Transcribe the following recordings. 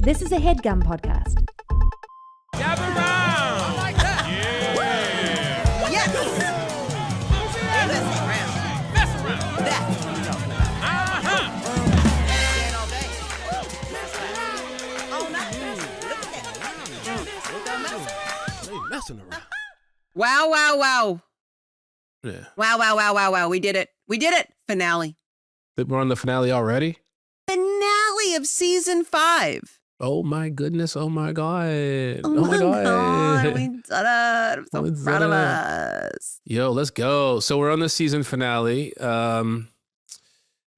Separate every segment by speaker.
Speaker 1: This is a HeadGum podcast.
Speaker 2: Gather round! I like that! Yeah!
Speaker 3: Yes! Mess around.
Speaker 2: Mess around!
Speaker 3: That's what I'm talking about.
Speaker 2: Uh-huh!
Speaker 3: Stand all day. Mess around. All night. Look at that. Look at mess.
Speaker 4: They messing around.
Speaker 5: Wow, wow, wow.
Speaker 4: Yeah.
Speaker 5: Wow. We did it. Finale.
Speaker 4: We're on the finale already?
Speaker 5: Finale of season 5.
Speaker 4: Oh my goodness. Oh my God.
Speaker 5: Oh my God. We
Speaker 4: God.
Speaker 5: did it. I'm so
Speaker 4: We
Speaker 5: proud
Speaker 4: did
Speaker 5: of
Speaker 4: it.
Speaker 5: us.
Speaker 4: Yo, let's go. So we're on the season finale. The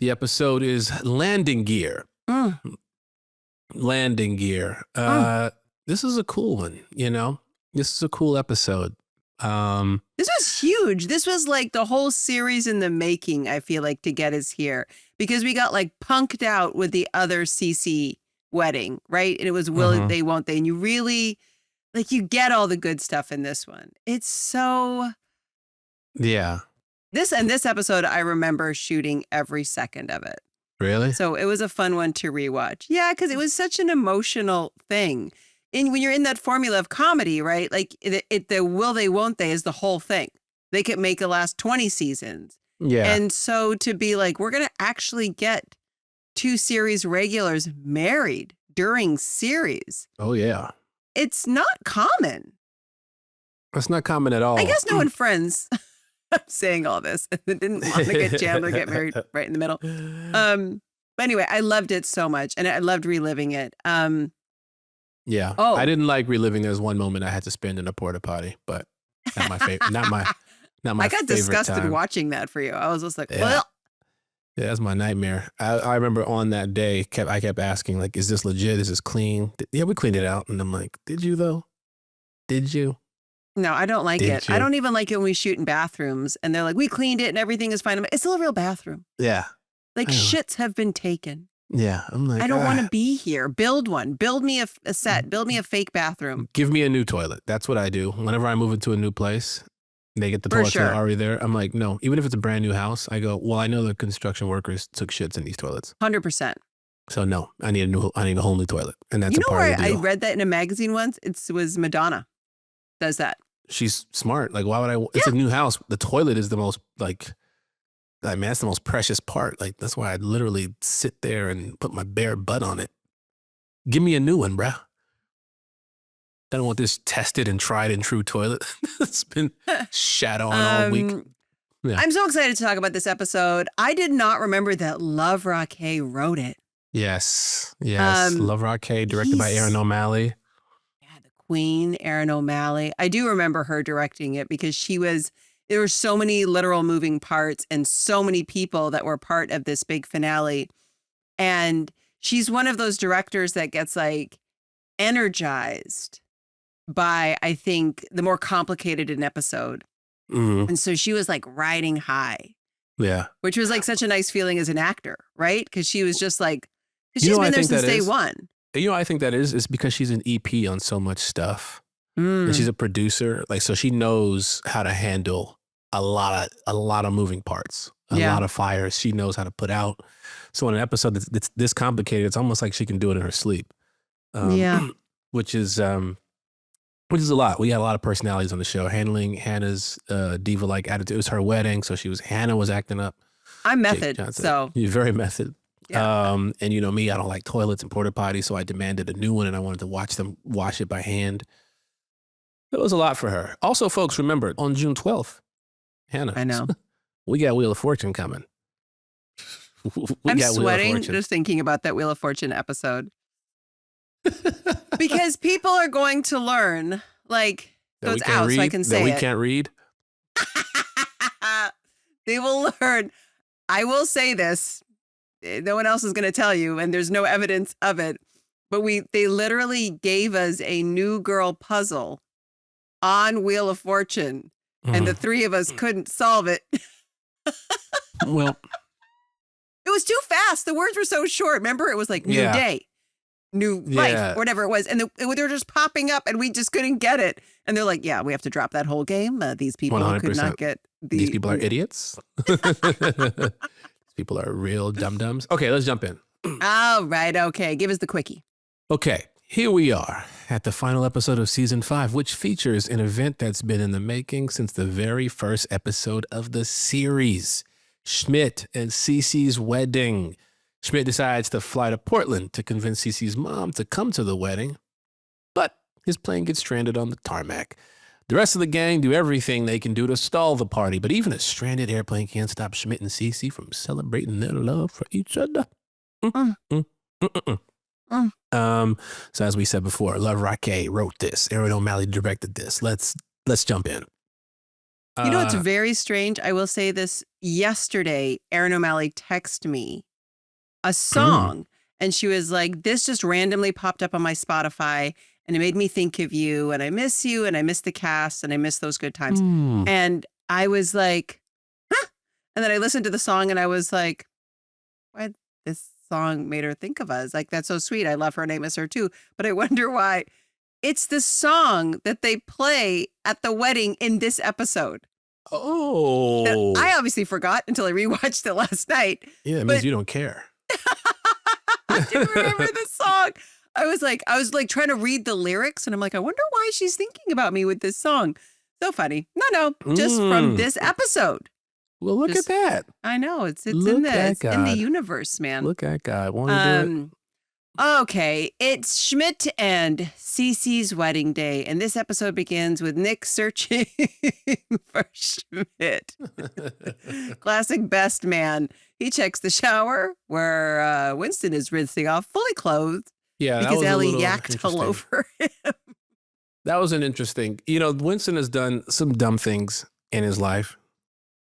Speaker 4: episode is Landing Gear. Landing Gear. This is a cool one, you know? This is a cool episode.
Speaker 5: This was huge. This was like the whole series in the making, I feel like, to get us here. Because we got like punked out with the other CC wedding, right? And it was will they, won't they? And you really, like, you get all the good stuff in this one. It's so...
Speaker 4: Yeah.
Speaker 5: This episode, I remember shooting every second of it.
Speaker 4: Really?
Speaker 5: So it was a fun one to rewatch. Yeah, because it was such an emotional thing. And when you're in that formula of comedy, right? Like the will they, won't they is the whole thing. They could make it last 20 seasons.
Speaker 4: Yeah.
Speaker 5: And so to be like, we're going to actually get 2 series regulars married during series.
Speaker 4: Oh, yeah.
Speaker 5: It's not common.
Speaker 4: That's not common at all.
Speaker 5: I guess no one Friends. I'm saying all this. Didn't want to get Chandler get married right in the middle. But anyway, I loved it so much, and I loved reliving it.
Speaker 4: Yeah.
Speaker 5: Oh.
Speaker 4: I didn't like reliving. There was one moment I had to spend in a porta potty, but not my favorite. not my
Speaker 5: I got
Speaker 4: favorite
Speaker 5: disgusted
Speaker 4: time.
Speaker 5: watching that for you. I was just like,
Speaker 4: Yeah.
Speaker 5: well,
Speaker 4: Yeah, that's my nightmare. I remember on that day, I kept asking, like, is this legit? Is this clean? Yeah, we cleaned it out. And I'm like, did you though? Did you?
Speaker 5: no, I don't like
Speaker 4: Did
Speaker 5: it.
Speaker 4: you?
Speaker 5: I don't even like it when we shoot in bathrooms, and they're like, we cleaned it and everything is fine. I'm like, it's still a real bathroom.
Speaker 4: Yeah.
Speaker 5: Like
Speaker 4: I know.
Speaker 5: shits have been taken.
Speaker 4: Yeah. I'm like,
Speaker 5: I don't want to
Speaker 4: "Ah,
Speaker 5: be here. Build one. Build me a set. Build me a fake bathroom.
Speaker 4: give me a new toilet. That's what I do. Whenever I move into a new place, they get the
Speaker 5: For
Speaker 4: toilets that
Speaker 5: sure.
Speaker 4: are already there. I'm like, no, even if it's a brand new house, I go, well, I know the construction workers took shits in these toilets.
Speaker 5: 100%.
Speaker 4: So no, I need a whole new toilet. And that's
Speaker 5: You
Speaker 4: a
Speaker 5: know
Speaker 4: part
Speaker 5: where
Speaker 4: of the
Speaker 5: I
Speaker 4: deal.
Speaker 5: read that in a magazine once? It was Madonna does that.
Speaker 4: She's smart. Like, why would it's a new house. The toilet is the most, like, I mean, that's the most precious part. Like, that's why I literally sit there and put my bare butt on it. Give me a new one, bruh. I don't want this tested and tried and true toilet. It's been shat on all week. Yeah.
Speaker 5: I'm so excited to talk about this episode. I did not remember that Love Raquet wrote it.
Speaker 4: Yes.
Speaker 5: Um,
Speaker 4: Love Raquet, directed by
Speaker 5: he's-
Speaker 4: Aaron O'Malley.
Speaker 5: Yeah, the Queen, Erin O'Malley. I do remember her directing it because there were so many literal moving parts and so many people that were part of this big finale. And she's one of those directors that gets like energized by, I think, the more complicated an episode.
Speaker 4: Mhm.
Speaker 5: And so she was like riding high,
Speaker 4: Yeah.
Speaker 5: which was like such a nice feeling as an actor, right? Because she was just like, because
Speaker 4: You
Speaker 5: she's
Speaker 4: know what
Speaker 5: been
Speaker 4: I
Speaker 5: there
Speaker 4: think
Speaker 5: since
Speaker 4: that
Speaker 5: day
Speaker 4: is?
Speaker 5: one.
Speaker 4: You know what I think that is? It's because she's an EP on so much stuff. And she's a producer. Like, so she knows how to handle a lot of moving parts, a
Speaker 5: Yeah.
Speaker 4: lot of fires she knows how to put out. So in an episode that's this complicated, it's almost like she can do it in her sleep.
Speaker 5: Yeah.
Speaker 4: Which is a lot. We had a lot of personalities on the show. Handling Hannah's diva-like attitude. It was her wedding, so Hannah was acting up.
Speaker 5: I'm
Speaker 4: Jake
Speaker 5: method,
Speaker 4: Johnson.
Speaker 5: so
Speaker 4: You're very method.
Speaker 5: Yeah.
Speaker 4: And you know me, I don't like toilets and porta potties, so I demanded a new one and I wanted to watch them wash it by hand. It was a lot for her. Also, folks, remember, on June 12th, Hannah.
Speaker 5: I know.
Speaker 4: We got Wheel of Fortune coming.
Speaker 5: I'm sweating just thinking about that Wheel of Fortune episode. Because people are going to learn, like, so it's out, so I can say
Speaker 4: that we
Speaker 5: it.
Speaker 4: can't read.
Speaker 5: They will learn. I will say this. No one else is going to tell you, and there's no evidence of it. But they literally gave us a new girl puzzle on Wheel of Fortune, and the 3 of us couldn't solve it.
Speaker 4: Well,
Speaker 5: It was too fast. The words were so short. Remember, it was like new
Speaker 4: Yeah.
Speaker 5: day, new
Speaker 4: Yeah.
Speaker 5: life, whatever it was. And they were just popping up and we just couldn't get it. And they're like, yeah, we have to drop that whole game. These people could
Speaker 4: 100%.
Speaker 5: not get
Speaker 4: these people are idiots. These people are real dum-dums. Okay, let's jump in.
Speaker 5: All right. Okay. Give us the quickie.
Speaker 4: Okay, here we are at the final episode of season 5, which features an event that's been in the making since the very first episode of the series. Schmece and Cece's wedding. Schmece decides to fly to Portland to convince Cece's mom to come to the wedding, but his plane gets stranded on the tarmac. The rest of the gang do everything they can do to stall the party, but even a stranded airplane can't stop Schmece and Cece from celebrating their love for each other. So as we said before, Love Raquet wrote this. Aaron O'Malley directed this. Let's jump in.
Speaker 5: You know, it's very strange. I will say this. Yesterday, Aaron O'Malley texted me a song, and she was like, this just randomly popped up on my Spotify, and it made me think of you, and I miss you, and I miss the cast, and I miss those good times. And I was like, huh? And then I listened to the song, and I was like, why this song made her think of us? Like, that's so sweet. I love her, and I miss her too. But I wonder why. It's the song that they play at the wedding in this episode.
Speaker 4: Oh.
Speaker 5: That I obviously forgot until I rewatched it last night.
Speaker 4: Yeah, it means you don't care.
Speaker 5: I didn't remember the song. I was like trying to read the lyrics, and I'm like, I wonder why she's thinking about me with this song. So funny. No, just from this episode.
Speaker 4: Well, look at that.
Speaker 5: I know it's
Speaker 4: Look
Speaker 5: in
Speaker 4: at
Speaker 5: the in the universe, man.
Speaker 4: Look at God. Want to do it?
Speaker 5: Okay, it's Schmece and Cece's wedding day, and this episode begins with Nick searching for Schmece. Classic best man. He checks the shower where Winston is rinsing off, fully clothed.
Speaker 4: Yeah,
Speaker 5: because Ellie yacked all over him.
Speaker 4: That was an interesting. You know, Winston has done some dumb things in his life,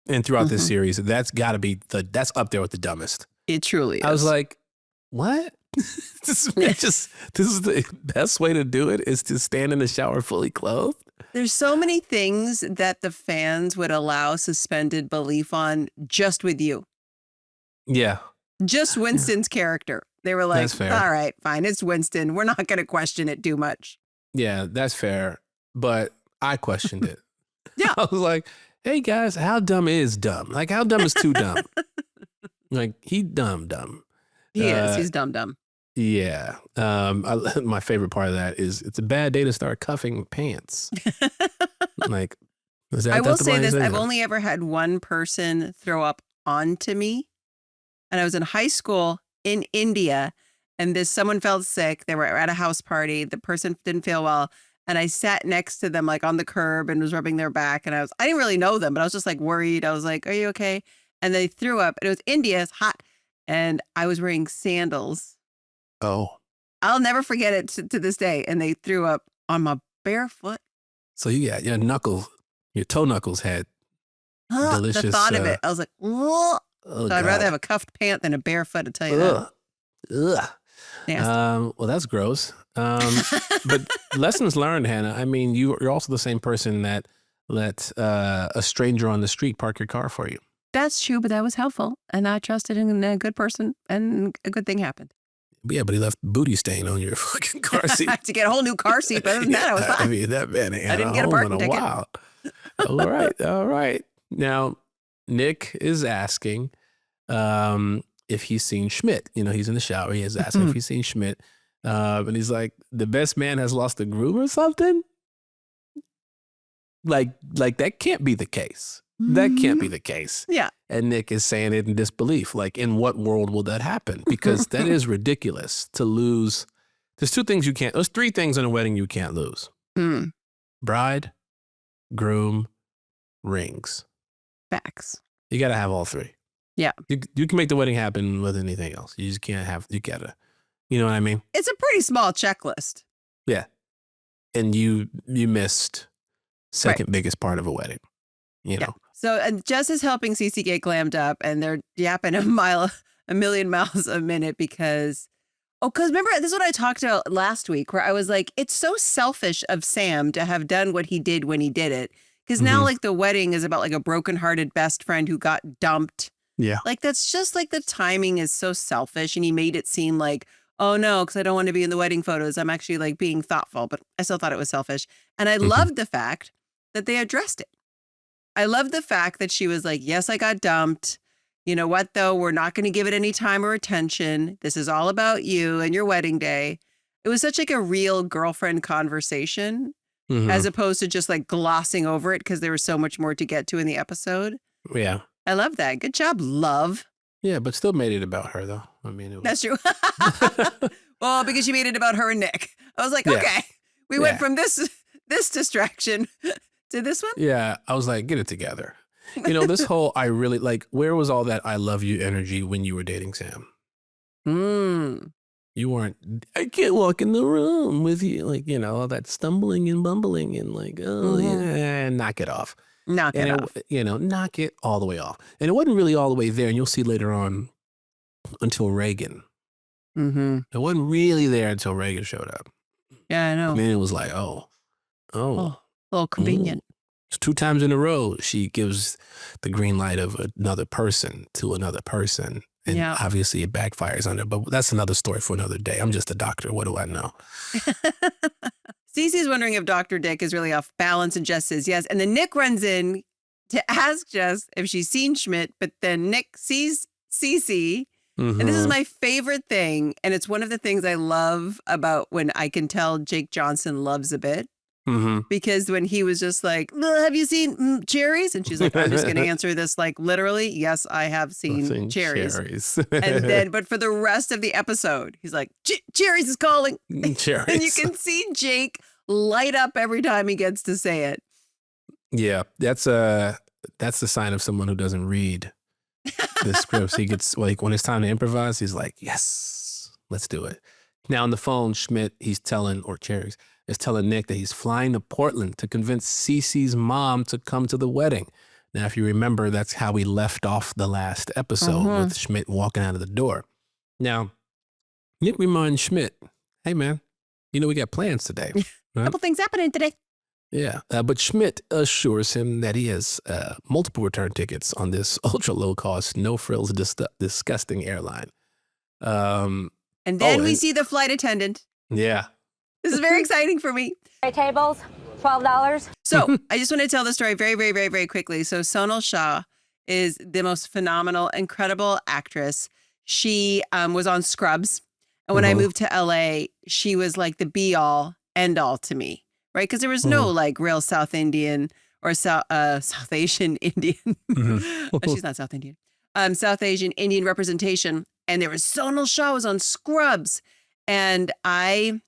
Speaker 4: and throughout this series, that's got to be that's up there with the dumbest.
Speaker 5: It truly is.
Speaker 4: I was like, what? this is the best way to do it, is to stand in the shower fully clothed.
Speaker 5: There's so many things that the fans would allow suspended belief on just with you.
Speaker 4: Yeah.
Speaker 5: Just Winston's character. They were like,
Speaker 4: That's fair.
Speaker 5: All right, fine. It's Winston. We're not going to question it too much.
Speaker 4: Yeah, that's fair. But I questioned it.
Speaker 5: Yeah.
Speaker 4: I was like, hey guys, how dumb is dumb? Like, how dumb is too dumb? Like, he dumb.
Speaker 5: He is. He's dumb.
Speaker 4: Yeah. My favorite part of that is it's a bad day to start cuffing pants. Like, is that,
Speaker 5: I will
Speaker 4: that's the
Speaker 5: say
Speaker 4: line
Speaker 5: this.
Speaker 4: you
Speaker 5: I've only ever had one person throw up onto me. And I was in high school in India, and someone felt sick. They were at a house party. The person didn't feel well. And I sat next to them, like on the curb, and was rubbing their back. And I didn't really know them, but I was just like worried. I was like, are you okay? And they threw up. And it was India. It's hot. And I was wearing sandals.
Speaker 4: Oh.
Speaker 5: I'll never forget it to this day. And they threw up on my bare foot.
Speaker 4: So you got your toe knuckles had delicious.
Speaker 5: The thought of it, I was like, whoa.
Speaker 4: Oh,
Speaker 5: So I'd rather have a cuffed pant than a barefoot, to tell you that.
Speaker 4: Ugh.
Speaker 5: Nasty.
Speaker 4: Well, that's gross. But lessons learned, Hannah. I mean, you're also the same person that let a stranger on the street park your car for you.
Speaker 5: That's true, but that was helpful. And I trusted in a good person, and a good thing happened.
Speaker 4: Yeah, but he left booty stain on your fucking car seat.
Speaker 5: I had to get a whole new car seat, but other than that, I was fine.
Speaker 4: I mean, that man ain't
Speaker 5: I
Speaker 4: had
Speaker 5: didn't
Speaker 4: a
Speaker 5: get a
Speaker 4: home in
Speaker 5: parking
Speaker 4: a
Speaker 5: ticket.
Speaker 4: while. All right. Now, Nick is asking if he's seen Schmece. You know, he's in the shower. He is asking if he's seen Schmece. And he's like, the best man has lost a groom or something? Like that can't be the case. That can't be the case.
Speaker 5: Yeah.
Speaker 4: And Nick is saying it in disbelief. Like, in what world will that happen? Because that is ridiculous to lose. There's three things in a wedding you can't lose. Bride, groom, rings.
Speaker 5: Facts.
Speaker 4: You got to have all three.
Speaker 5: Yeah.
Speaker 4: You can make the wedding happen with anything else. You just can't you got to, you know what I mean?
Speaker 5: It's a pretty small checklist.
Speaker 4: Yeah. And you missed second biggest part of a wedding, you know?
Speaker 5: So, and Jess is helping Cece get glammed up, and they're yapping a million miles a minute because remember, this is what I talked about last week, where I was like, it's so selfish of Sam to have done what he did when he did it. Because now, like, the wedding is about like a brokenhearted best friend who got dumped.
Speaker 4: Yeah.
Speaker 5: Like, that's just like the timing is so selfish. And he made it seem like, oh no, because I don't want to be in the wedding photos. I'm actually like being thoughtful, but I still thought it was selfish. And I loved the fact that they addressed it. I love the fact that she was like, yes, I got dumped. You know what, though? We're not going to give it any time or attention. This is all about you and your wedding day. it was such like a real girlfriend conversation
Speaker 4: Mhm.
Speaker 5: as opposed to just like glossing over it because there was so much more to get to in the episode.
Speaker 4: Yeah.
Speaker 5: I love that. Good job, love.
Speaker 4: Yeah, but still made it about her, though. I mean, it was.
Speaker 5: That's true. Well, because you made it about her and Nick. I was like,
Speaker 4: Yeah.
Speaker 5: okay, we went from this distraction to this one.
Speaker 4: Yeah, I was like, get it together. This whole I really like, where was all that I love you energy when you were dating Sam?
Speaker 5: Mm.
Speaker 4: You weren't, I can't walk in the room with you. Like, all that stumbling and bumbling and like, oh, yeah, knock it off.
Speaker 5: Knock it off.
Speaker 4: Knock it all the way off. And it wasn't really all the way there. And you'll see later on until Reagan.
Speaker 5: Mm-hmm.
Speaker 4: It wasn't really there until Reagan showed up.
Speaker 5: Yeah, I know.
Speaker 4: And then it was like, oh.
Speaker 5: A little convenient.
Speaker 4: It's 2 times in a row she gives the green light of another person to another person. And obviously it backfires on her. But that's another story for another day. I'm just a doctor. What do I know?
Speaker 5: Cece's wondering if Dr. Dick is really off balance, and Jess says yes. And then Nick runs in to ask Jess if she's seen Schmidt, but then Nick sees Cece.
Speaker 4: Mm-hmm.
Speaker 5: And this is my favorite thing. And it's one of the things I love about when I can tell Jake Johnson loves a bit.
Speaker 4: Mm-hmm.
Speaker 5: Because when he was just like, have you seen cherries? And she's like, I'm just going to answer this like literally. Yes, I have seen cherries. And then, but for the rest of the episode, he's like, cherries is calling.
Speaker 4: Cherries.
Speaker 5: And you can see Jake light up every time he gets to say it.
Speaker 4: Yeah, that's the sign of someone who doesn't read the scripts. He gets like when it's time to improvise, he's like, yes, let's do it. Now on the phone, Schmidt, Cherries is telling Nick that he's flying to Portland to convince Cece's mom to come to the wedding. Now, if you remember, that's how we left off the last episode with Schmidt walking out of the door. Now, Nick reminds Schmidt, hey, man, we got plans today. Right?
Speaker 5: Couple things happening today.
Speaker 4: Yeah, but Schmidt assures him that he has multiple return tickets on this ultra low cost, no frills, disgusting airline.
Speaker 5: And then we see the flight attendant.
Speaker 4: Yeah.
Speaker 5: This is very exciting for me.
Speaker 6: Tables, $12.
Speaker 5: So I just want to tell the story very, very, very, very quickly. So Sonal Shah is the most phenomenal, incredible actress. She was on Scrubs. And when I moved to LA, she was like the be all, end all to me. Right? Because there was no like real South Indian or South Asian Indian. She's not South Indian. South Asian Indian representation. And there was Sonal Shah was on Scrubs. And I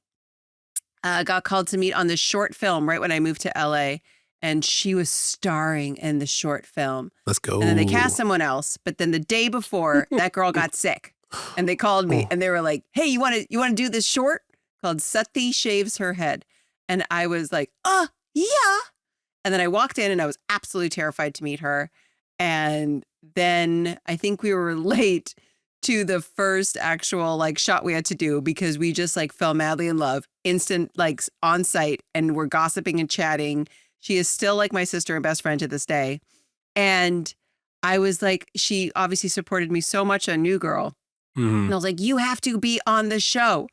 Speaker 5: got called to meet on this short film right when I moved to LA. And she was starring in the short film.
Speaker 4: Let's go.
Speaker 5: And then they cast someone else. But then the day before, that girl got sick. And they called me and they were like, hey, you want to do this short called Sati Shaves Her Head? And I was like, yeah. And then I walked in and I was absolutely terrified to meet her. And then I think we were late to the first actual like shot we had to do because we just like fell madly in love, instant like on site, and we're gossiping and chatting. She is still like my sister and best friend to this day. And I was like, she obviously supported me so much on New Girl. And I was like, you have to be on the show.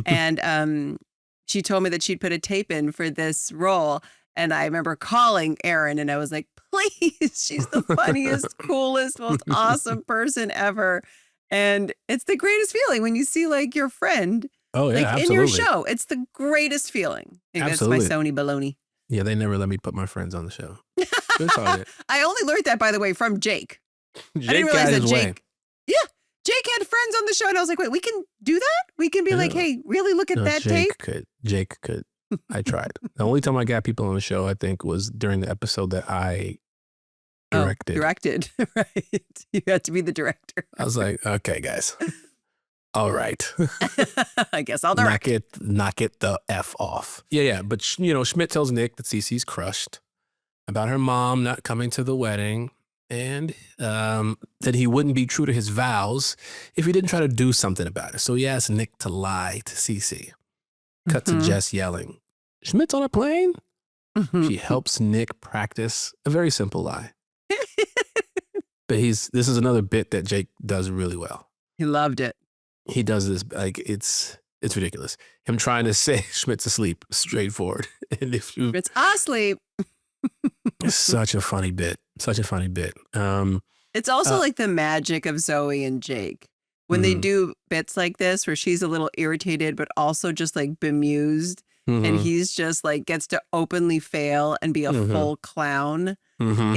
Speaker 5: And she told me that she'd put a tape in for this role. And I remember calling Erin and I was like, please, she's the funniest, coolest, most awesome person ever. And it's the greatest feeling when you see like your friend in your show. It's the greatest feeling. I think that's my Sony baloney.
Speaker 4: Yeah, they never let me put my friends on the show. It's all right.
Speaker 5: I only learned that, by the way, from Jake.
Speaker 4: Jake
Speaker 5: I didn't realize
Speaker 4: got his way.
Speaker 5: Yeah, Jake had friends on the show, and I was like, wait, we can do that? We can be like, hey, really look at that tape?
Speaker 4: Jake could. I tried. The only time I got people on the show, I think, was during the episode that I directed.
Speaker 5: Directed, right. You had to be the director.
Speaker 4: I was like, okay, guys. All right.
Speaker 5: I guess I'll direct.
Speaker 4: Knock it the F off. Yeah. But, Schmidt tells Nick that Cece's crushed about her mom not coming to the wedding and that he wouldn't be true to his vows if he didn't try to do something about it. So he asks Nick to lie to Cece. Cut to Jess yelling, Schmidt's on a plane? She helps Nick practice a very simple lie. But this is another bit that Jake does really well.
Speaker 5: He loved it.
Speaker 4: He does this, like, it's ridiculous. Him trying to say Schmidt's asleep, straightforward. And if you...
Speaker 5: Schmidt's asleep.
Speaker 4: It's such a funny bit. Such a funny bit.
Speaker 5: It's also like the magic of Zoe and Jake. when they do bits like this where she's a little irritated, but also just like bemused. And
Speaker 4: Mhm.
Speaker 5: he's just like gets to openly fail and be a full clown.
Speaker 4: Mhm.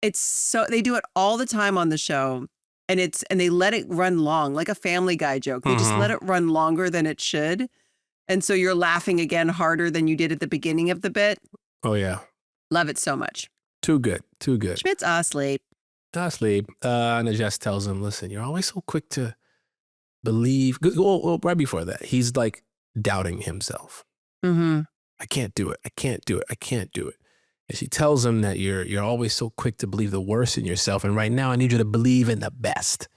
Speaker 5: It's so they do it all the time on the show. And they let it run long, like a Family Guy joke. They just let it run longer than it should. And so you're laughing again harder than you did at the beginning of the bit.
Speaker 4: Oh yeah.
Speaker 5: Love it so much.
Speaker 4: Too good. Too good.
Speaker 5: Schmidt's asleep.
Speaker 4: Asleep. And it just tells him, listen, you're always so quick to believe. Well, right before that, he's like doubting himself.
Speaker 5: Mm-hmm.
Speaker 4: I can't do it. I can't do it. I can't do it. And she tells him that you're always so quick to believe the worst in yourself. And right now I need you to believe in the best.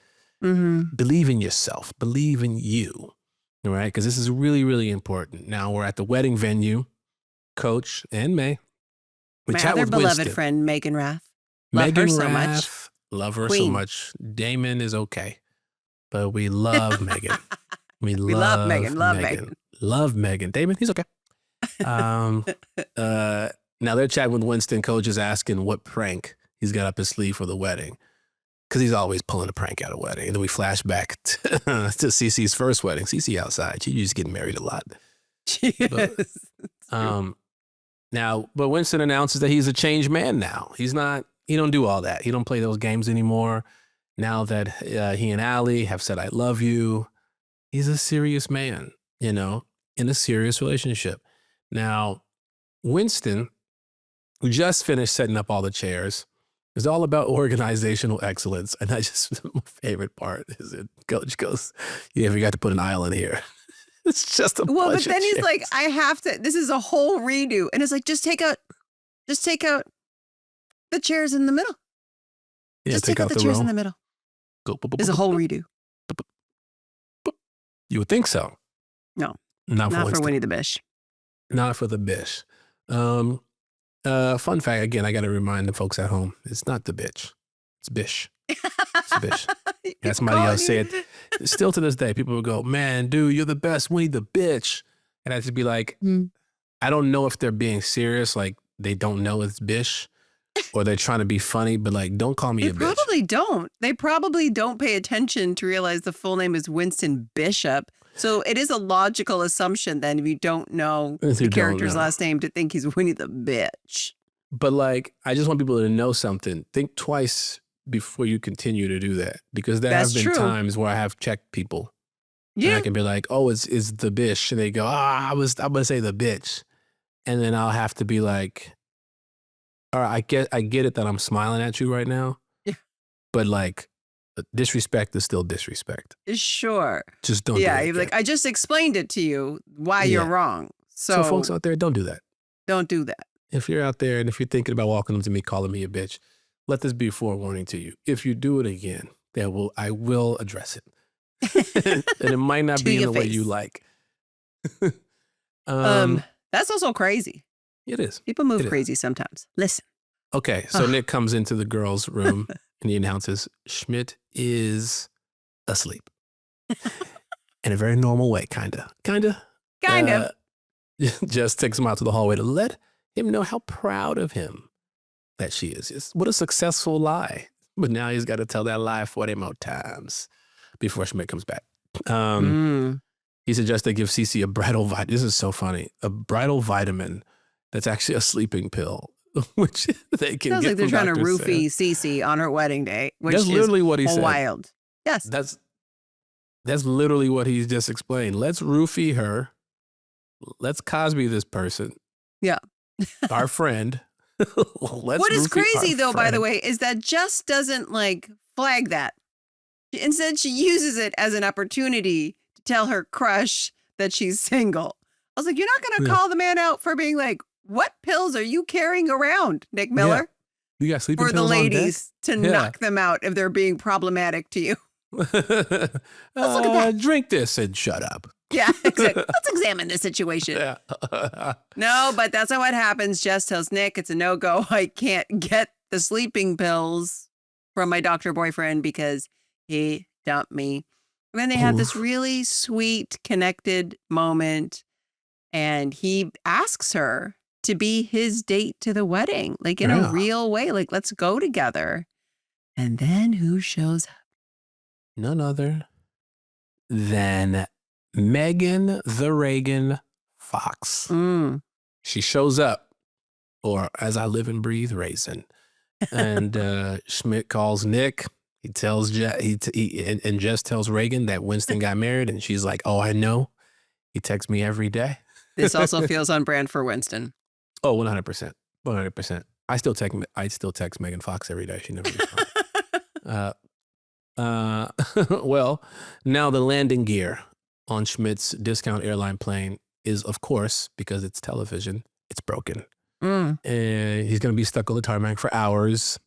Speaker 5: Mm-hmm.
Speaker 4: Believe in yourself. Believe in you. All right? Because this is really, really important. Now we're at the wedding venue. Coach and May. We
Speaker 5: My
Speaker 4: chat
Speaker 5: other
Speaker 4: with
Speaker 5: beloved
Speaker 4: Winston.
Speaker 5: friend, Megan Rath. Love
Speaker 4: Megan
Speaker 5: her so
Speaker 4: Rath,
Speaker 5: much.
Speaker 4: love her so
Speaker 5: Queen.
Speaker 4: much. Damon is okay. But we love Megan. We
Speaker 5: love Megan. Love Megan.
Speaker 4: Love Megan. Damon, he's okay. Now they're chatting with Winston. Coach is asking what prank he's got up his sleeve for the wedding. Because he's always pulling a prank at a wedding. And then we flash back to Cece's first wedding. Cece outside. She used to get married a lot.
Speaker 5: Yes.
Speaker 4: But Winston announces that he's a changed man now. He don't do all that. He don't play those games anymore. Now that he and Allie have said, I love you, he's a serious man, in a serious relationship. Now, Winston, who just finished setting up all the chairs, is all about organizational excellence. And my favorite part is that Coach goes, yeah, we got to put an aisle in here. It's just a bunch
Speaker 5: Well, but
Speaker 4: of
Speaker 5: then he's
Speaker 4: chairs.
Speaker 5: like, I have to, this is a whole redo. And it's like, just take out the chairs in the middle.
Speaker 4: Yeah,
Speaker 5: Just take out the chairs
Speaker 4: row.
Speaker 5: in the middle.
Speaker 4: Go, boop, boop,
Speaker 5: It's a
Speaker 4: boop,
Speaker 5: whole
Speaker 4: boop,
Speaker 5: redo.
Speaker 4: boop. You would think so.
Speaker 5: No,
Speaker 4: Not for
Speaker 5: not for
Speaker 4: Winston.
Speaker 5: Winnie the Bish.
Speaker 4: Not for the bish. Fun fact, again, I got to remind the folks at home, it's not the bitch. It's bish. It's a bish. Had somebody else say it. Still to this day, people will go, man, dude, you're the best, Winnie the bitch. And I just be like, I don't know if they're being serious, like they don't know it's bish, or they're trying to be funny, but like, don't call me
Speaker 5: They
Speaker 4: a bitch.
Speaker 5: probably don't. They probably don't pay attention to realize the full name is Winston Bishop. So it is a logical assumption then if you don't know
Speaker 4: If you
Speaker 5: the
Speaker 4: don't
Speaker 5: character's
Speaker 4: know.
Speaker 5: last name to think he's Winnie the Bitch.
Speaker 4: But like, I just want people to know something. Think twice before you continue to do that, because there
Speaker 5: That's
Speaker 4: have been
Speaker 5: true.
Speaker 4: times where I have checked people. And
Speaker 5: Yeah.
Speaker 4: I can be like, oh, it's the bish. And they go, I'm going to say the bitch. And then I'll have to be like, all right, I get it that I'm smiling at you right now.
Speaker 5: Yeah.
Speaker 4: But like, disrespect is still disrespect.
Speaker 5: Sure.
Speaker 4: Just don't
Speaker 5: Yeah.
Speaker 4: do it
Speaker 5: You're like,
Speaker 4: again.
Speaker 5: I just explained it to you why you're
Speaker 4: Yeah.
Speaker 5: wrong.
Speaker 4: So
Speaker 5: So,
Speaker 4: folks out there, don't do that.
Speaker 5: don't do that.
Speaker 4: If you're out there and if you're thinking about walking up to me, calling me a bitch, let this be a forewarning to you. If you do it again, I will address it. And it might not
Speaker 5: To
Speaker 4: be in
Speaker 5: your
Speaker 4: the way you
Speaker 5: face.
Speaker 4: like.
Speaker 5: That's also crazy.
Speaker 4: It is.
Speaker 5: People move
Speaker 4: It is.
Speaker 5: crazy sometimes. Listen.
Speaker 4: Okay, so Nick comes into the girls' room and he announces Schmidt is asleep. In a very normal way, kinda.
Speaker 5: Kind of.
Speaker 4: Just takes him out to the hallway to let him know how proud of him that she is. What a successful lie. But now he's got to tell that lie 40 more times before Schmidt comes back. He suggests they give Cece a bridal vitamin. This is so funny. A bridal vitamin that's actually a sleeping pill, which they can
Speaker 5: Sounds
Speaker 4: get
Speaker 5: like they're
Speaker 4: from
Speaker 5: trying to
Speaker 4: Dr.
Speaker 5: roofie Cece on her wedding day, which
Speaker 4: That's
Speaker 5: is
Speaker 4: literally what he said.
Speaker 5: wild. Yes.
Speaker 4: That's literally what he's just explained. Let's roofie her. Let's Cosby this person.
Speaker 5: Yeah.
Speaker 4: Our friend.
Speaker 5: What is crazy though, by the way, is that Jess doesn't like flag that. Instead, she uses it as an opportunity to tell her crush that she's single. I was like, you're not going to call the man out for being like, what pills are you carrying around, Nick Miller?
Speaker 4: You got sleeping
Speaker 5: For the
Speaker 4: pills on deck?
Speaker 5: ladies to knock them out if they're being problematic to you.
Speaker 4: Look at that. Drink this and shut up.
Speaker 5: Yeah, exactly. Let's examine the situation.
Speaker 4: Yeah.
Speaker 5: No, but that's not what happens. Jess tells Nick it's a no-go. I can't get the sleeping pills from my doctor boyfriend because he dumped me. And then they have this really sweet, connected moment. And he asks her to be his date to the wedding, like in a real way. Like, let's go together. And then who shows up?
Speaker 4: None other than Megan the Reagan Fox.
Speaker 5: Mm.
Speaker 4: She shows up, or as I live and breathe, Raisin. And Schmece calls Nick. He tells and Jess tells Reagan that Winston got married, and she's like, "Oh, I know. He texts me every day."
Speaker 5: This also feels on brand for Winston.
Speaker 4: Oh, 100%. 100%. I still text Megan Fox every day. She never responds. Well, now the landing gear on Schmidt's discount airline plane is, of course, because it's television, it's broken.
Speaker 5: Mm.
Speaker 4: And he's going to be stuck on the tarmac for hours.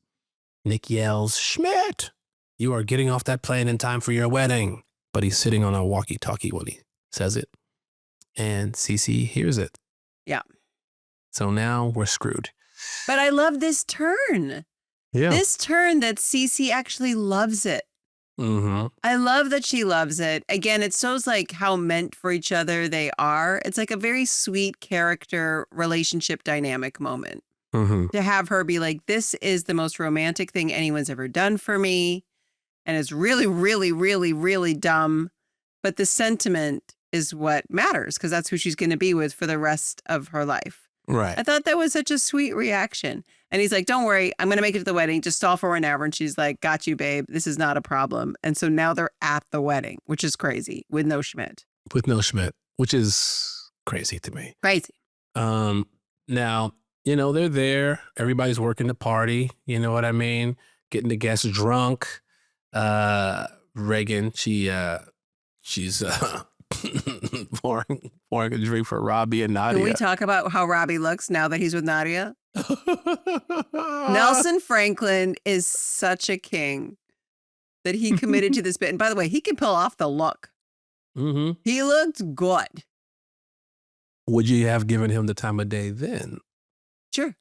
Speaker 4: Nick yells, "Schmidt, you are getting off that plane in time for your wedding." But he's sitting on a walkie-talkie when he says it. And Cece hears it.
Speaker 5: Yeah.
Speaker 4: So now we're screwed.
Speaker 5: But I love this turn.
Speaker 4: Yeah.
Speaker 5: This turn that Cece actually loves it.
Speaker 4: Mm-hmm.
Speaker 5: I love that she loves it. Again, it shows like how meant for each other they are. It's like a very sweet character relationship dynamic moment.
Speaker 4: Mm-hmm.
Speaker 5: To have her be like, this is the most romantic thing anyone's ever done for me. And it's really, really, really, really dumb. But the sentiment is what matters because that's who she's going to be with for the rest of her life.
Speaker 4: Right.
Speaker 5: I thought that was such a sweet reaction. And he's like, "Don't worry, I'm going to make it to the wedding. Just stall for an hour." And she's like, "Got you, babe. This is not a problem." And so now they're at the wedding, which is crazy with no Schmidt.
Speaker 4: With no Schmidt, which is crazy to me.
Speaker 5: Crazy.
Speaker 4: Now, they're there. Everybody's working the party. You know what I mean? Getting the guests drunk. Reagan, she's pouring a drink for Robbie and Nadia.
Speaker 5: Can we talk about how Robbie looks now that he's with Nadia? Nelson Franklin is such a king that he committed to this bit. And by the way, he can pull off the look.
Speaker 4: Mm-hmm.
Speaker 5: He looked good.
Speaker 4: Would you have given him the time of day then?
Speaker 5: Sure.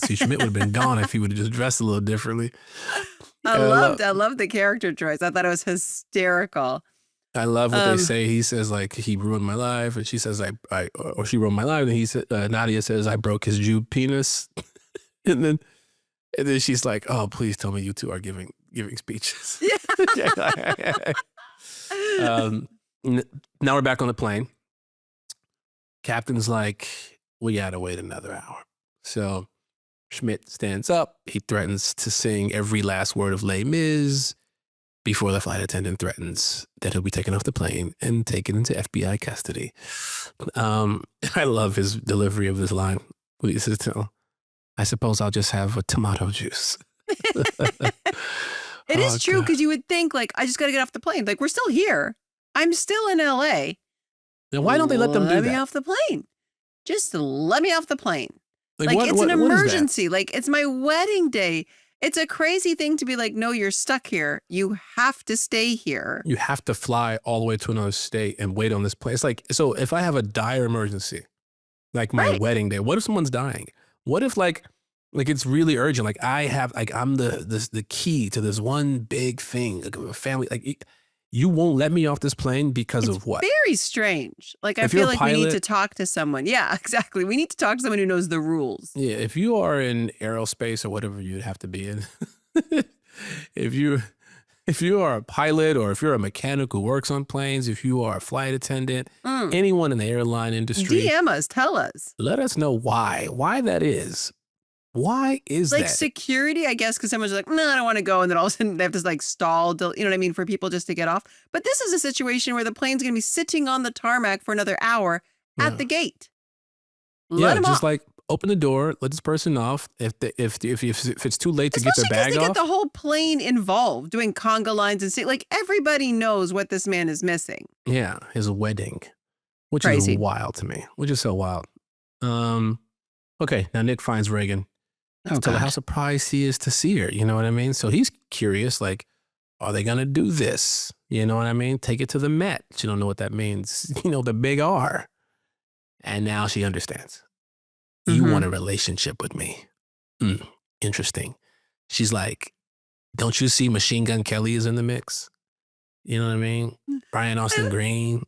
Speaker 4: See, Schmidt would have been gone if he would have just dressed a little differently.
Speaker 5: I loved the character choice. I thought it was hysterical.
Speaker 4: I love what they say. He says like he ruined my life, and she says or she ruined my life, and he said Nadia says I broke his Jew penis, and then she's like, "Oh, please tell me you two are giving speeches." Yeah. Now we're back on the plane. Captain's like, "We gotta wait another hour." So Schmidt stands up. He threatens to sing every last word of Les Mis before the flight attendant threatens that he'll be taken off the plane and taken into FBI custody. I love his delivery of this line. He says, "I suppose I'll just have a tomato juice."
Speaker 5: It is true because you would think like, I just got to get off the plane. Like we're still here. I'm still in LA.
Speaker 4: Now, why don't they let them do that?
Speaker 5: Let me off the plane. Just let me off the plane. Like
Speaker 4: what,
Speaker 5: it's
Speaker 4: what,
Speaker 5: an
Speaker 4: what is that?
Speaker 5: emergency. Like it's my wedding day. It's a crazy thing to be like, no, you're stuck here. You have to stay here.
Speaker 4: You have to fly all the way to another state and wait on this place. Like, so if I have a dire emergency, like my wedding day, what if someone's dying? What if like it's really urgent? Like I'm the key to this one big thing, like a family. Like you won't let me off this plane because of what?
Speaker 5: Very strange. Like I
Speaker 4: If you're
Speaker 5: feel
Speaker 4: a
Speaker 5: like we need
Speaker 4: pilot-
Speaker 5: to talk to someone. Yeah, exactly. We need to talk to someone who knows the rules.
Speaker 4: Yeah, if you are in aerospace or whatever you'd have to be in, if you are a pilot or if you're a mechanic who works on planes, if you are a flight attendant, anyone in the airline industry,
Speaker 5: DM us, tell us.
Speaker 4: let us know why that is. Why is
Speaker 5: Like
Speaker 4: that?
Speaker 5: security, I guess, because someone's like, no, I don't want to go. And then all of a sudden they have to like stall, you know what I mean, for people just to get off. But this is a situation where the plane's going to be sitting on the tarmac for another hour at the gate. Let them
Speaker 4: just
Speaker 5: off.
Speaker 4: like open the door, let this person off. If it's too late to get their
Speaker 5: Especially because
Speaker 4: bag
Speaker 5: they
Speaker 4: off,
Speaker 5: get the whole plane involved doing conga lines and like everybody knows what this man is missing.
Speaker 4: yeah, his wedding, which
Speaker 5: Crazy.
Speaker 4: is wild to me, which is so wild. Okay, now Nick finds Reagan. Tell her how surprised he is to see her. You know what I mean? So he's curious, like, are they going to do this? You know what I mean? Take it to the Met. She don't know what that means. The big R. And now she understands. You want a relationship with me. Interesting. She's like, don't you see Machine Gun Kelly is in the mix? You know what I mean? Brian Austin Green.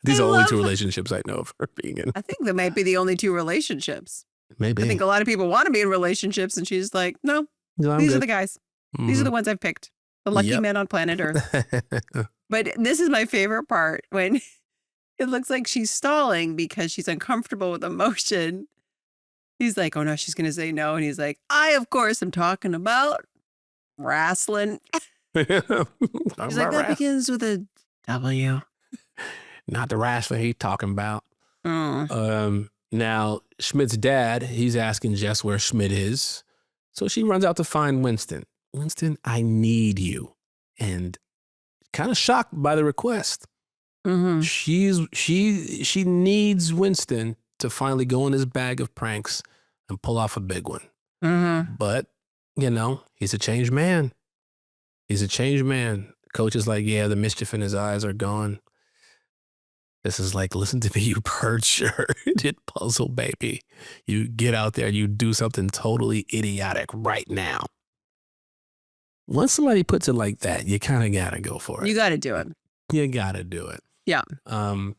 Speaker 4: These are only two relationships I know of her being in.
Speaker 5: I think that might be the only two relationships.
Speaker 4: Maybe.
Speaker 5: I think a lot of people want to be in relationships and she's like, no,
Speaker 4: No, I'm
Speaker 5: these are
Speaker 4: good.
Speaker 5: the guys. These are the ones I've picked. The lucky
Speaker 4: Yep.
Speaker 5: men on planet Earth. But this is my favorite part when it looks like she's stalling because she's uncomfortable with emotion. He's like, oh no, she's going to say no. And he's like, I, of course, am talking about wrestling. He's like, that begins with a W.
Speaker 4: Not the wrestler he's talking about.
Speaker 5: Mm.
Speaker 4: Now, Schmidt's dad, he's asking Jess where Schmidt is. So she runs out to find Winston. Winston, I need you. And kind of shocked by the request.
Speaker 5: Mm-hmm.
Speaker 4: She needs Winston to finally go in his bag of pranks and pull off a big one.
Speaker 5: Mm-hmm.
Speaker 4: But, he's a changed man. He's a changed man. Coach is like, yeah, the mischief in his eyes are gone. This is like, listen to me, you perch-shirted puzzle baby. You get out there and you do something totally idiotic right now. Once somebody puts it like that, you kind of got to go for it.
Speaker 5: You got to do it.
Speaker 4: You got to do it.
Speaker 5: Yeah.
Speaker 4: And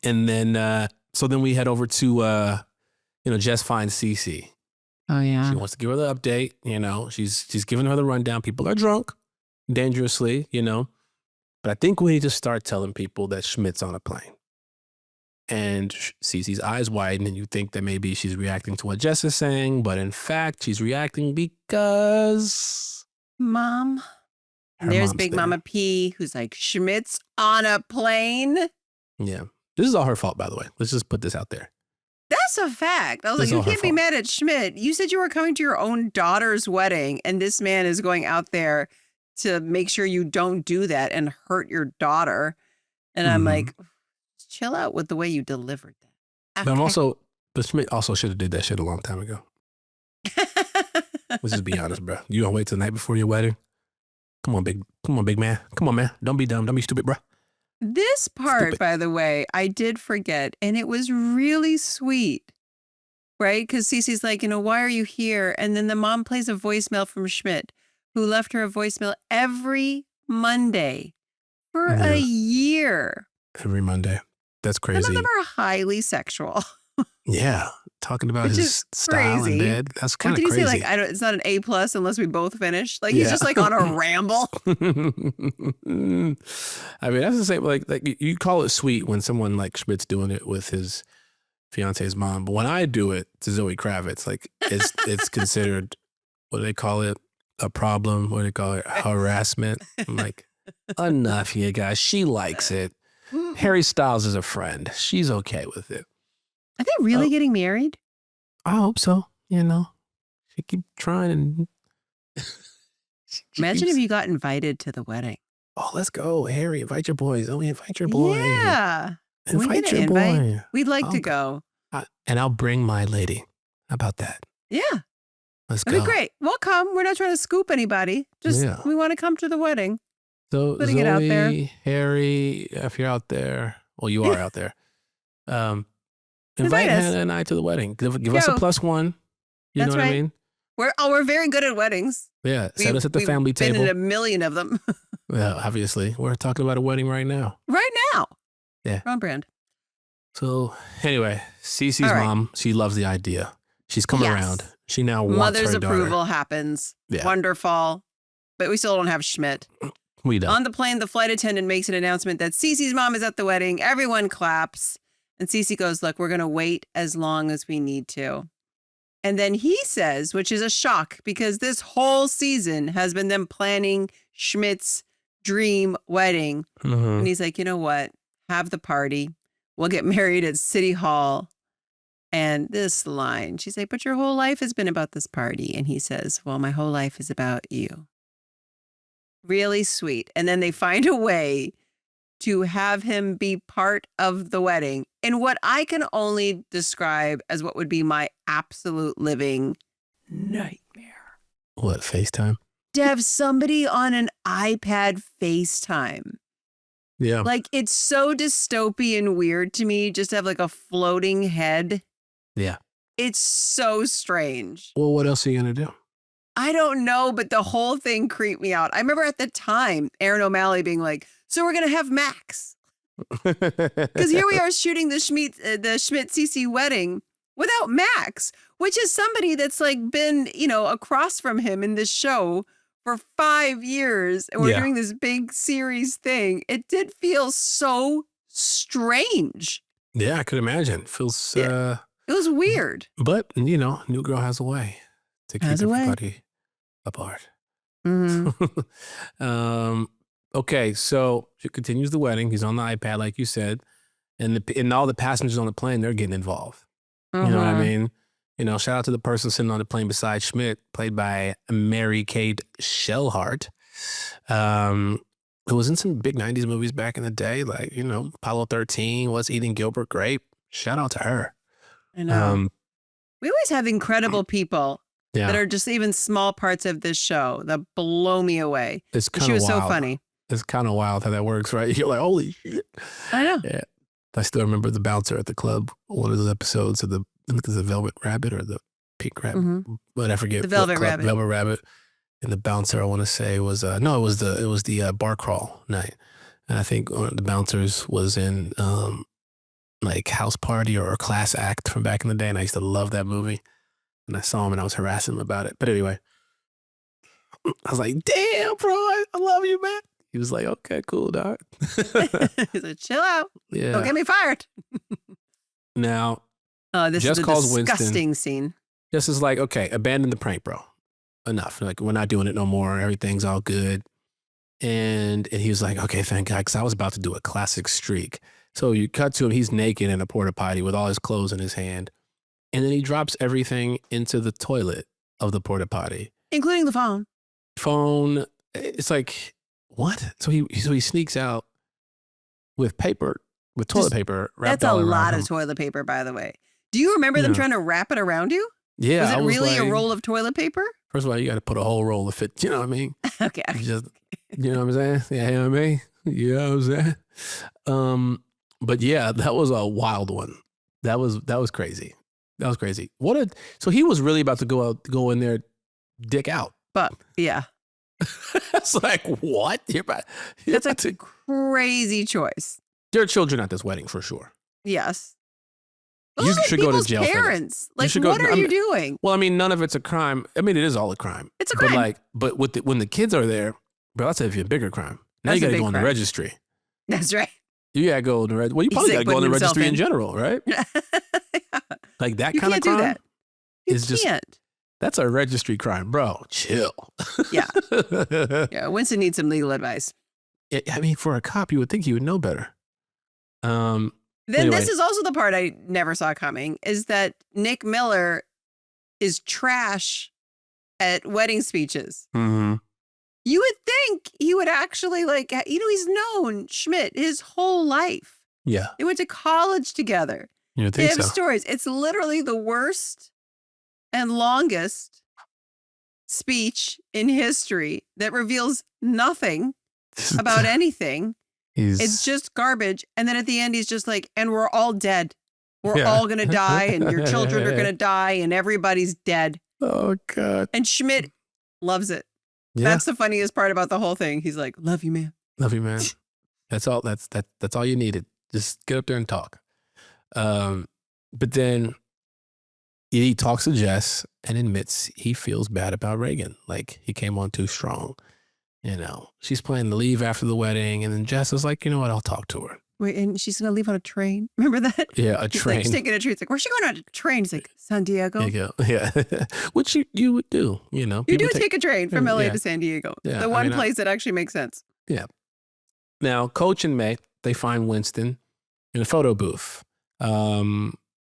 Speaker 4: then, so then we head over to, Jess finds Cece.
Speaker 5: Oh, yeah.
Speaker 4: She wants to give her the update. She's giving her the rundown. People are drunk, dangerously, But I think we need to start telling people that Schmidt's on a plane. And Cece's eyes widen, and you think that maybe she's reacting to what Jess is saying, but in fact, she's reacting because
Speaker 5: Mom.
Speaker 4: her
Speaker 5: There's
Speaker 4: mom's
Speaker 5: Big
Speaker 4: there.
Speaker 5: Mama P, who's like, Schmidt's on a plane.
Speaker 4: Yeah. This is all her fault, by the way. Let's just put this out there.
Speaker 5: That's a fact. I was
Speaker 4: That's
Speaker 5: like,
Speaker 4: all
Speaker 5: you
Speaker 4: her
Speaker 5: can't be
Speaker 4: fault.
Speaker 5: mad at Schmidt. You said you were coming to your own daughter's wedding, and this man is going out there to make sure you don't do that and hurt your daughter. And I'm
Speaker 4: Mhm.
Speaker 5: like, chill out with the way you delivered that.
Speaker 4: But but Schmidt also should have did that shit a long time ago. Let's just be honest, bro. You gonna wait till the night before your wedding? Come on, big man. Come on, man. Don't be dumb. Don't be stupid, bro.
Speaker 5: This part,
Speaker 4: Stupid.
Speaker 5: by the way, I did forget, and it was really sweet, right? Because Cece's like, why are you here? And then the mom plays a voicemail from Schmidt, who left her a voicemail every Monday for a year.
Speaker 4: Every Monday. That's
Speaker 5: Some of
Speaker 4: crazy.
Speaker 5: them are highly sexual.
Speaker 4: Yeah. Talking about
Speaker 5: Which
Speaker 4: his
Speaker 5: is
Speaker 4: style
Speaker 5: crazy.
Speaker 4: in bed. That's
Speaker 5: What
Speaker 4: kind
Speaker 5: did
Speaker 4: of
Speaker 5: he say?
Speaker 4: crazy.
Speaker 5: Like, it's not an A+ unless we both finish. Like, he's
Speaker 4: Yeah.
Speaker 5: just like on a ramble.
Speaker 4: I mean, that's the same. Like you call it sweet when someone like Schmidt's doing it with his fiance's mom, but when I do it to Zoe Kravitz, like it's considered, what do they call it? A problem? What do they call it? Harassment? I'm like, enough, you guys. She likes it. Harry Styles is a friend. She's okay with it.
Speaker 5: Are they really getting married?
Speaker 4: I hope so. She keep trying and.
Speaker 5: Imagine if you got invited to the wedding.
Speaker 4: Oh, let's go, Harry. Invite your boys. Oh, invite your boy.
Speaker 5: Yeah. Can we
Speaker 4: Invite
Speaker 5: get
Speaker 4: your
Speaker 5: an invite?
Speaker 4: boy.
Speaker 5: We'd like to
Speaker 4: I'll
Speaker 5: go.
Speaker 4: And I'll bring my lady. How about that?
Speaker 5: Yeah.
Speaker 4: Let's
Speaker 5: That'd
Speaker 4: go.
Speaker 5: be great. We'll come. We're not trying to scoop anybody. Just
Speaker 4: Yeah.
Speaker 5: we want to come to the wedding.
Speaker 4: So
Speaker 5: Putting
Speaker 4: Zoe,
Speaker 5: it out there.
Speaker 4: Harry, if you're out there, well, you are out there. Invite
Speaker 5: Invite us.
Speaker 4: Hannah and I to the wedding. Give us a
Speaker 5: Yo.
Speaker 4: +1. You
Speaker 5: That's
Speaker 4: know what I
Speaker 5: right.
Speaker 4: mean?
Speaker 5: We're very good at weddings.
Speaker 4: Yeah. Set us at the
Speaker 5: We've
Speaker 4: family
Speaker 5: been
Speaker 4: table.
Speaker 5: in a million of them
Speaker 4: Yeah, obviously. We're talking about a wedding right now.
Speaker 5: right now.
Speaker 4: Yeah.
Speaker 5: We're on brand.
Speaker 4: So anyway, Cece's
Speaker 5: All right.
Speaker 4: mom, she loves the idea. She's come
Speaker 5: Yes.
Speaker 4: around. She now wants
Speaker 5: Mother's
Speaker 4: her daughter.
Speaker 5: approval happens.
Speaker 4: Yeah.
Speaker 5: Wonderful. But we still don't have Schmidt.
Speaker 4: We don't.
Speaker 5: On the plane, the flight attendant makes an announcement that Cece's mom is at the wedding. Everyone claps. And Cece goes, look, we're going to wait as long as we need to. And then he says, which is a shock because this whole season has been them planning Schmidt's dream wedding.
Speaker 4: Mhm.
Speaker 5: And he's like, you know what? Have the party. We'll get married at City Hall. And this line, she's like, but your whole life has been about this party. And he says, well, my whole life is about you. Really sweet. And then they find a way to have him be part of the wedding in what I can only describe as what would be my absolute living nightmare.
Speaker 4: What, FaceTime?
Speaker 5: To have somebody on an iPad FaceTime.
Speaker 4: Yeah.
Speaker 5: Like, it's so dystopian weird to me just to have like a floating head.
Speaker 4: Yeah.
Speaker 5: It's so strange.
Speaker 4: Well, what else are you going to do?
Speaker 5: I don't know, but the whole thing creeped me out. I remember at the time, Aaron O'Malley being like, so we're going to have Max. Because here we are shooting the Schmidt Cece wedding without Max, which is somebody that's like been, across from him in this show for 5 years and we're
Speaker 4: Yeah.
Speaker 5: doing this big series thing. It did feel so strange.
Speaker 4: Yeah, I could imagine. Feels,
Speaker 5: It was weird.
Speaker 4: but, you know, new girl has a way to keep
Speaker 5: Has a way.
Speaker 4: everybody apart.
Speaker 5: Mhm.
Speaker 4: Okay, so she continues the wedding. He's on the iPad, like you said, and all the passengers on the plane, they're getting involved. You know what I mean? You know, shout out to the person sitting on the plane beside Schmece, played by Mary Kate Shellhart, who was in some big 90s movies back in the day, like, you know, Apollo 13, What's Eating Gilbert Grape. Shout out to her.
Speaker 5: I know. We always have incredible people
Speaker 4: Yeah,
Speaker 5: that are just even small parts of this show that blow me away.
Speaker 4: it's
Speaker 5: And
Speaker 4: kind
Speaker 5: she
Speaker 4: of
Speaker 5: was
Speaker 4: wild.
Speaker 5: so funny.
Speaker 4: It's kind of wild how that works, right? You're like, holy shit.
Speaker 5: I know.
Speaker 4: Yeah. I still remember the bouncer at the club, one of those episodes of I think it's the Velvet Rabbit or the Pink Rabbit,
Speaker 5: Mhm.
Speaker 4: but I forget.
Speaker 5: The
Speaker 4: what
Speaker 5: Velvet
Speaker 4: club,
Speaker 5: Rabbit.
Speaker 4: Velvet Rabbit. And the bouncer, I want to say, was, no, it was the bar crawl night. And I think one of the bouncers was in like House Party or Class Act from back in the day. And I used to love that movie. And I saw him and I was harassing him about it. But anyway, I was like, damn, bro, I love you, man. He was like, okay, cool, dog.
Speaker 5: He said, chill out.
Speaker 4: Yeah.
Speaker 5: Don't get me fired.
Speaker 4: Now,
Speaker 5: This
Speaker 4: Jess
Speaker 5: is a
Speaker 4: calls Winston.
Speaker 5: disgusting scene.
Speaker 4: Jess is like, okay, abandon the prank, bro. Enough. Like, we're not doing it no more. Everything's all good. And he was like, okay, thank God, because I was about to do a classic streak. So you cut to him, he's naked in a porta potty with all his clothes in his hand. And then he drops everything into the toilet of the porta potty.
Speaker 5: Including the phone.
Speaker 4: Phone, it's like, what? So he sneaks out with paper, with toilet paper wrapped
Speaker 5: That's a
Speaker 4: all around
Speaker 5: lot
Speaker 4: him.
Speaker 5: of toilet paper, by the way. Do you remember them
Speaker 4: Yeah.
Speaker 5: trying to wrap it around you?
Speaker 4: Yeah,
Speaker 5: Was it
Speaker 4: I was
Speaker 5: really a
Speaker 4: like,
Speaker 5: roll of toilet paper?
Speaker 4: First of all, you got to put a whole roll of it. You know what I mean?
Speaker 5: Okay.
Speaker 4: Just, you know what I'm saying? Yeah, you know what I mean? You know what I'm saying? But yeah, that was a wild one. That was crazy. That was crazy. So he was really about to go in there, dick out.
Speaker 5: But yeah,
Speaker 4: It's like, what?
Speaker 5: that's a crazy choice.
Speaker 4: There are children at this wedding for sure.
Speaker 5: Yes.
Speaker 4: You
Speaker 5: Those are
Speaker 4: should go to
Speaker 5: people's
Speaker 4: jail for this.
Speaker 5: parents.
Speaker 4: You
Speaker 5: Like,
Speaker 4: should go-
Speaker 5: what are
Speaker 4: I
Speaker 5: you
Speaker 4: mean-
Speaker 5: doing?
Speaker 4: Well, I mean, none of it's a crime. I mean, it is all a crime.
Speaker 5: It's a crime.
Speaker 4: But when the kids are there, bro, that's even a bigger crime. Now
Speaker 5: That's
Speaker 4: you got
Speaker 5: a
Speaker 4: to
Speaker 5: big
Speaker 4: go on the
Speaker 5: crime.
Speaker 4: registry.
Speaker 5: That's right.
Speaker 4: You got to go on the registry. Well, you
Speaker 5: He's
Speaker 4: probably got
Speaker 5: like
Speaker 4: to go on the
Speaker 5: putting himself
Speaker 4: registry in
Speaker 5: in.
Speaker 4: general, right? Like that
Speaker 5: You
Speaker 4: kind of
Speaker 5: can't do
Speaker 4: crime
Speaker 5: that. You
Speaker 4: is just
Speaker 5: can't.
Speaker 4: that's a registry crime, bro. Chill.
Speaker 5: Yeah. Yeah. Winston needs some legal advice.
Speaker 4: I mean, for a cop, you would think he would know better.
Speaker 5: Then
Speaker 4: Anyway.
Speaker 5: this is also the part I never saw coming is that Nick Miller is trash at wedding speeches.
Speaker 4: Mm-hmm.
Speaker 5: You would think he would actually he's known Schmece his whole life.
Speaker 4: Yeah,
Speaker 5: They went to college together.
Speaker 4: you would
Speaker 5: They
Speaker 4: think
Speaker 5: have
Speaker 4: so.
Speaker 5: stories. It's literally the worst and longest speech in history that reveals nothing about anything. It's just garbage. And then at the end, he's just like, and we're all dead. We're
Speaker 4: Yeah.
Speaker 5: all going to die, and your children are going to die, and everybody's dead.
Speaker 4: Oh God.
Speaker 5: And Schmece loves it.
Speaker 4: Yeah,
Speaker 5: That's the funniest part about the whole thing. He's like, love you, man.
Speaker 4: love you, man. That's all. That's all you needed. Just get up there and talk. But then he talks to Jess and admits he feels bad about Reagan. Like he came on too strong. You know, she's planning to leave after the wedding, and then Jess is like, you know what? I'll talk to her.
Speaker 5: Wait, and she's going to leave on a train. Remember that?
Speaker 4: Yeah, a
Speaker 5: He's
Speaker 4: train.
Speaker 5: like, she's taking a train. It's like, where's she going on a train? He's like, San Diego.
Speaker 4: There you go. Yeah, which you would do. You know,
Speaker 5: You do
Speaker 4: People
Speaker 5: take a train from LA
Speaker 4: Yeah.
Speaker 5: to San Diego.
Speaker 4: Yeah,
Speaker 5: The
Speaker 4: I
Speaker 5: one
Speaker 4: mean,
Speaker 5: place that actually makes sense.
Speaker 4: Now, Coach and May, they find Winston in a photo booth.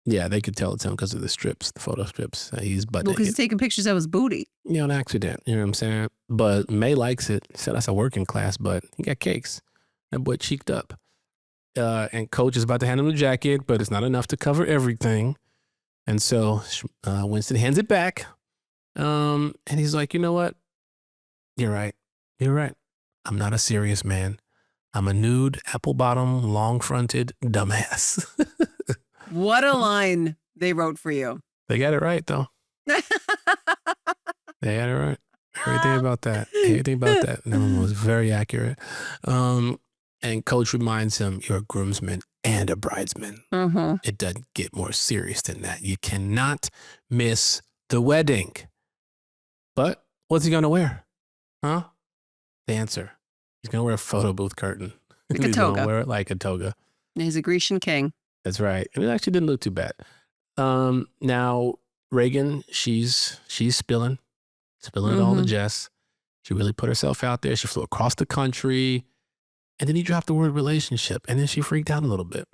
Speaker 4: Yeah, they could tell it's him because of the strips, the photo strips. He's butt
Speaker 5: Well, because he's
Speaker 4: naked.
Speaker 5: taking pictures of his booty.
Speaker 4: You know, an accident. You know what I'm saying? But May likes it. Said that's a working class, but he got cakes. That boy cheeked up. And Coach is about to hand him the jacket, but it's not enough to cover everything. And so Winston hands it back. And he's like, you know what? You're right. You're right. I'm not a serious man. I'm a nude, apple-bottom, long-fronted dumbass.
Speaker 5: What a line they wrote for you.
Speaker 4: They got it right, though. They got it right. Everything about that. Everything about that. That was very accurate. And Coach reminds him, you're a groomsman and a bridesman.
Speaker 5: Mm-hmm.
Speaker 4: It doesn't get more serious than that. You cannot miss the wedding. But what's he going to wear? Huh? The answer. He's going to wear a photo booth curtain.
Speaker 5: Like a
Speaker 4: He's going to
Speaker 5: toga.
Speaker 4: wear it like a toga.
Speaker 5: He's a Grecian king.
Speaker 4: That's right. And it actually didn't look too bad. Now, Reagan, she's spilling it all to Jess. She really put herself out there. She flew across the country. And then he dropped the word relationship. And then she freaked out a little bit.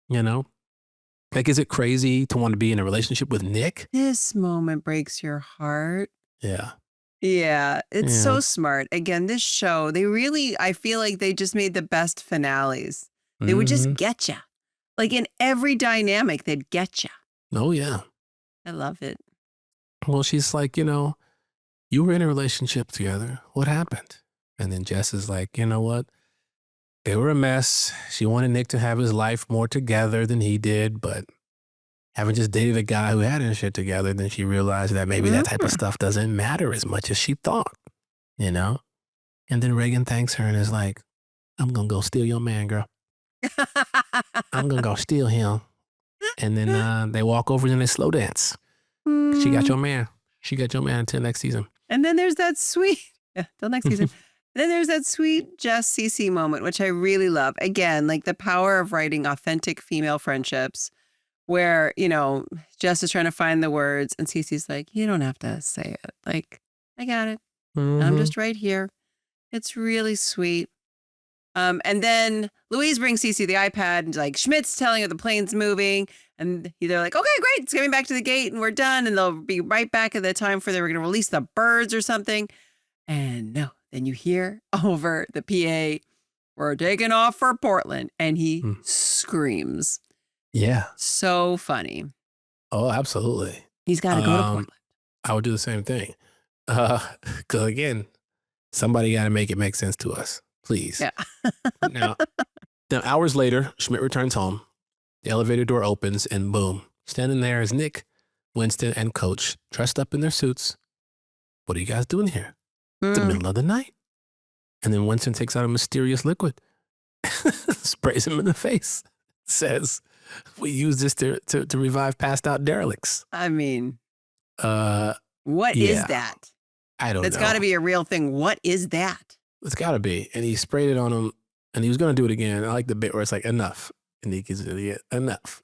Speaker 4: You know? Like, is it crazy to want to be in a relationship with Nick?
Speaker 5: This moment breaks your heart.
Speaker 4: Yeah.
Speaker 5: Yeah, it's so smart. Again, this show, I feel like they just made the best finales. They would just get you. Like in every dynamic, they'd get you.
Speaker 4: Oh, yeah.
Speaker 5: I love it.
Speaker 4: Well, she's like, you were in a relationship together. What happened? And then Jess is like, you know what? They were a mess. She wanted Nick to have his life more together than he did, but having just dated a guy who had his shit together, then she realized that maybe that type of stuff doesn't matter as much as she thought, And then Reagan thanks her and is like, I'm going to go steal your man, girl. I'm going to go steal him. And then they walk over and they slow dance. She got your man. She got your man until next season.
Speaker 5: And then there's that sweet, till next season. Then there's that sweet Jess Cece moment, which I really love. Again, like the power of writing authentic female friendships where, Jess is trying to find the words and Cece's like, you don't have to say it. Like, I got it. I'm just right here. It's really sweet. And then Louise brings Cece the iPad and like Schmidt's telling her the plane's moving. And they're like, okay, great. It's coming back to the gate and we're done. And they'll be right back at the time for they were going to release the birds or something. And no, then you hear over the PA, we're taking off for Portland. And he screams.
Speaker 4: Yeah.
Speaker 5: So funny.
Speaker 4: Oh, absolutely.
Speaker 5: He's got to go to Portland.
Speaker 4: I would do the same thing. Because again, somebody got to make it make sense to us. Please.
Speaker 5: Yeah.
Speaker 4: Now, hours later, Schmidt returns home. The elevator door opens and boom, standing there is Nick, Winston, and Coach dressed up in their suits. What are you guys doing here? It's the middle of the night. And then Winston takes out a mysterious liquid, sprays him in the face, says, we use this to revive passed out derelicts.
Speaker 5: I mean, what is that?
Speaker 4: I don't know.
Speaker 5: That's got to be a real thing. What is that?
Speaker 4: It's got to be. And he sprayed it on him and he was going to do it again. I like the bit where it's like, enough. And he gives it enough.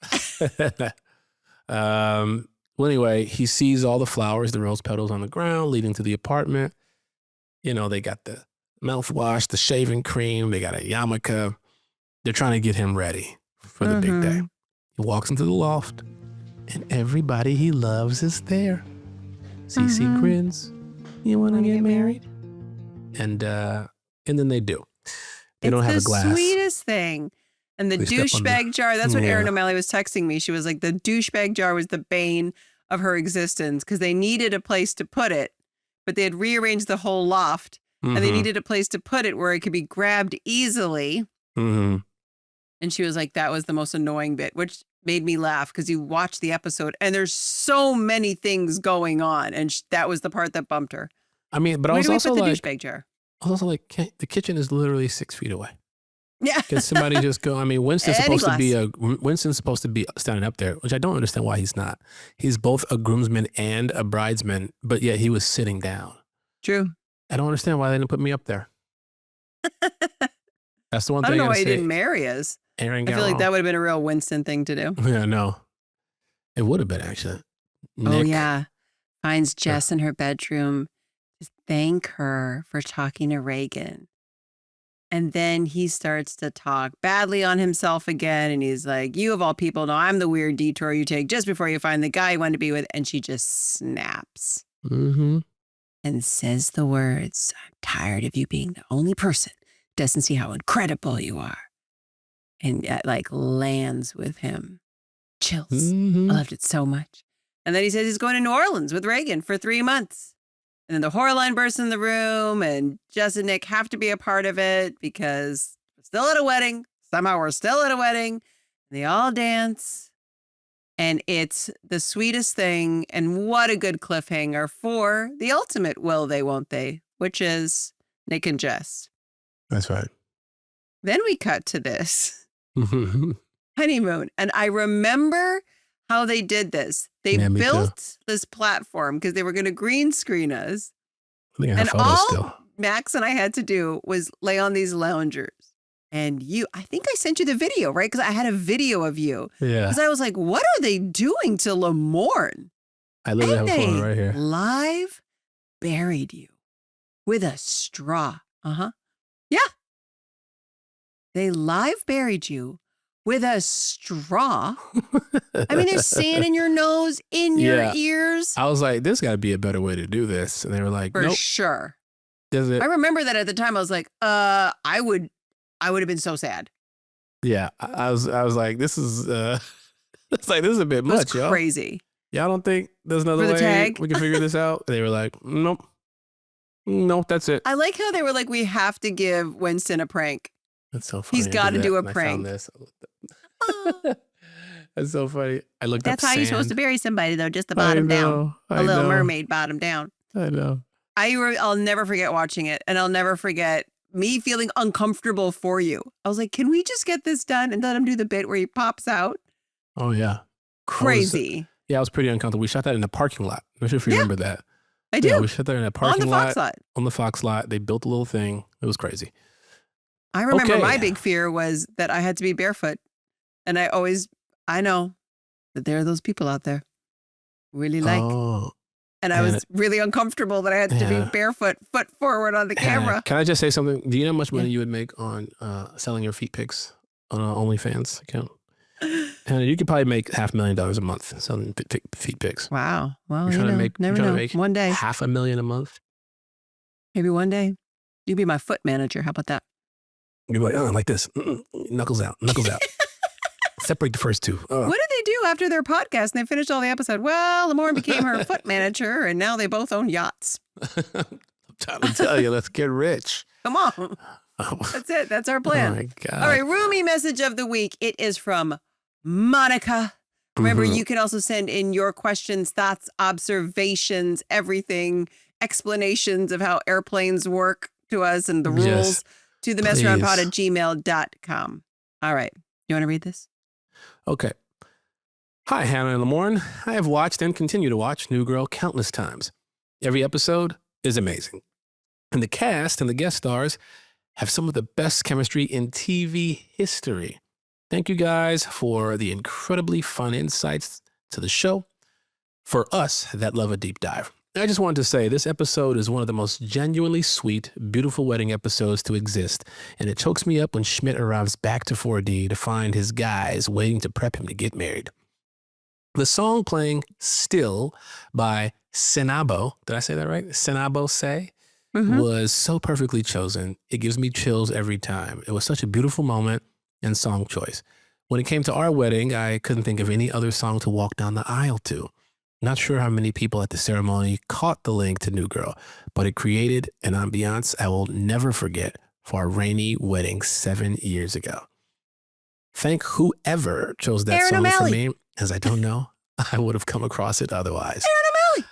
Speaker 4: Well, anyway, he sees all the flowers, the rose petals on the ground leading to the apartment. They got the mouthwash, the shaving cream. They got a yarmulke. They're trying to get him ready for the big day. He walks into the loft and everybody he loves is there. Cece grins. You want to get married? And then they do. They don't have a glass.
Speaker 5: It's the sweetest thing. And the douchebag jar, that's what Erin O'Malley was texting me. She was like, the douchebag jar was the bane of her existence because they needed a place to put it, but they had rearranged the whole loft and they needed a place to put it where it could be grabbed easily. And she was like, that was the most annoying bit, which made me laugh because you watch the episode and there's so many things going on. And that was the part that bumped her.
Speaker 4: I mean, but I
Speaker 5: Where
Speaker 4: was
Speaker 5: do we
Speaker 4: also
Speaker 5: put the
Speaker 4: like,
Speaker 5: douchebag jar?
Speaker 4: I was also like, the kitchen is literally 6 feet away.
Speaker 5: Yeah.
Speaker 4: Can somebody just go? I mean, Winston's supposed to be standing up there, which I don't understand why he's not. He's both a groomsman and a bridesman, but yet he was sitting down.
Speaker 5: True.
Speaker 4: I don't understand why they didn't put me up there. That's the one thing
Speaker 5: I don't know why
Speaker 4: gotta
Speaker 5: he
Speaker 4: say.
Speaker 5: didn't marry us.
Speaker 4: Aaron
Speaker 5: I feel like that would have been a real Winston thing to do.
Speaker 4: Yeah, no. It would have been actually.
Speaker 5: Oh, yeah. Finds Jess in her bedroom to thank her for talking to Reagan. And then he starts to talk badly on himself again. And he's like, you of all people know I'm the weird detour you take just before you find the guy you want to be with. And she just snaps and says the words, I'm tired of you being the only person who doesn't see how incredible you are. And like lands with him. Chills. I loved it so much. And then he says he's going to New Orleans with Reagan for 3 months. And then the horror line bursts in the room and Jess and Nick have to be a part of it because we're still at a wedding. Somehow we're still at a wedding. And they all dance. And it's the sweetest thing. And what a good cliffhanger for the ultimate will they, won't they, which is Nick and Jess.
Speaker 4: That's right.
Speaker 5: Then we cut to this honeymoon. And I remember how they did this. They built this platform because they were going to green screen us.
Speaker 4: I think I have photos still.
Speaker 5: Max and I had to do was lay on these loungers. And I think I sent you the video, right? Because I had a video of you.
Speaker 4: Yeah.
Speaker 5: Because I was like, what are they doing to Lamorne?
Speaker 4: I literally have
Speaker 5: And
Speaker 4: a photo
Speaker 5: they
Speaker 4: right here.
Speaker 5: live buried you with a straw. Yeah. They live buried you with a straw. I mean, there's sand in your nose, in your ears.
Speaker 4: I was like, there's got to be a better way to do this. And they were like,
Speaker 5: For
Speaker 4: nope.
Speaker 5: sure.
Speaker 4: Does it?
Speaker 5: I remember that at the time. I was like, I would have been so sad.
Speaker 4: Yeah. I was like, this is, it's like, this is a bit
Speaker 5: It was
Speaker 4: much, y'all.
Speaker 5: crazy.
Speaker 4: Y'all don't think there's another
Speaker 5: For the
Speaker 4: way
Speaker 5: tag?
Speaker 4: we can figure this out? And they were like, nope. Nope, that's it.
Speaker 5: I like how they were like, we have to give Winston a prank.
Speaker 4: That's so funny.
Speaker 5: He's
Speaker 4: I
Speaker 5: got
Speaker 4: did
Speaker 5: to do
Speaker 4: that
Speaker 5: a
Speaker 4: and I
Speaker 5: prank.
Speaker 4: found this. That's so funny. I looked
Speaker 5: That's
Speaker 4: up
Speaker 5: how you're supposed to
Speaker 4: sand.
Speaker 5: bury somebody, though, just the
Speaker 4: I
Speaker 5: bottom down.
Speaker 4: know,
Speaker 5: A
Speaker 4: I
Speaker 5: little
Speaker 4: know,
Speaker 5: mermaid bottom down.
Speaker 4: I know.
Speaker 5: I'll never forget watching it, and I'll never forget me feeling uncomfortable for you. I was like, can we just get this done and let him do the bit where he pops out?
Speaker 4: Oh, yeah.
Speaker 5: Crazy.
Speaker 4: Yeah, I was pretty uncomfortable. We shot that in the parking lot. I'm not sure if you remember that.
Speaker 5: I do.
Speaker 4: Yeah, we shot that in a
Speaker 5: On
Speaker 4: parking
Speaker 5: the
Speaker 4: lot.
Speaker 5: Fox lot.
Speaker 4: On the Fox lot. They built a little thing. It was crazy.
Speaker 5: I remember
Speaker 4: Okay.
Speaker 5: my big fear was that I had to be barefoot. And I know that there are those people out there who really like.
Speaker 4: Oh.
Speaker 5: And I
Speaker 4: and
Speaker 5: was really uncomfortable that I had to
Speaker 4: Yeah.
Speaker 5: be barefoot, foot forward on the camera.
Speaker 4: Can I just say something? Do you know how much money
Speaker 5: Yeah.
Speaker 4: you would make on selling your feet pics on an OnlyFans account? And you could probably make $500,000 a month selling feet pics.
Speaker 5: Wow. Well,
Speaker 4: You're
Speaker 5: you
Speaker 4: trying to
Speaker 5: know,
Speaker 4: make-
Speaker 5: never
Speaker 4: you're trying
Speaker 5: know.
Speaker 4: to make
Speaker 5: One day,
Speaker 4: $500,000 a month?
Speaker 5: maybe one day, you be my foot manager. How about that?
Speaker 4: You're like, like this. Knuckles out. Knuckles out. Separate the first two.
Speaker 5: What did they do after their podcast and they finished all the episode? Well, Lamorne became her foot manager and now they both own yachts.
Speaker 4: I'm trying to tell you, let's get rich.
Speaker 5: Come on. That's it. That's our
Speaker 4: Oh
Speaker 5: plan.
Speaker 4: my God.
Speaker 5: All right. Roomy message of the week. It is from Monica. Remember,
Speaker 4: Mhm.
Speaker 5: you can also send in your questions, thoughts, observations, everything, explanations of how airplanes work to us and the rules
Speaker 4: Yes,
Speaker 5: to the messaroundpod
Speaker 4: please.
Speaker 5: at gmail.com. All right. You want to read this?
Speaker 4: Okay. Hi, Hannah and Lamorne. I have watched and continue to watch New Girl countless times. Every episode is amazing. And the cast and the guest stars have some of the best chemistry in TV history. Thank you guys for the incredibly fun insights to the show. For us that love a deep dive. I just wanted to say this episode is one of the most genuinely sweet, beautiful wedding episodes to exist, and it chokes me up when Schmece arrives back to 4D to find his guys waiting to prep him to get married. The song playing Still by Senabo, did I say that right? Senabo Say, was so perfectly chosen. It gives me chills every time. It was such a beautiful moment and song choice. When it came to our wedding, I couldn't think of any other song to walk down the aisle to. Not sure how many people at the ceremony caught the link to New Girl, but it created an ambiance I will never forget for our rainy wedding 7 years ago. Thank whoever chose that
Speaker 5: Aaron
Speaker 4: song for
Speaker 5: O'Malley.
Speaker 4: me, as I don't know I would have come across it otherwise.
Speaker 5: Aaron O'Malley,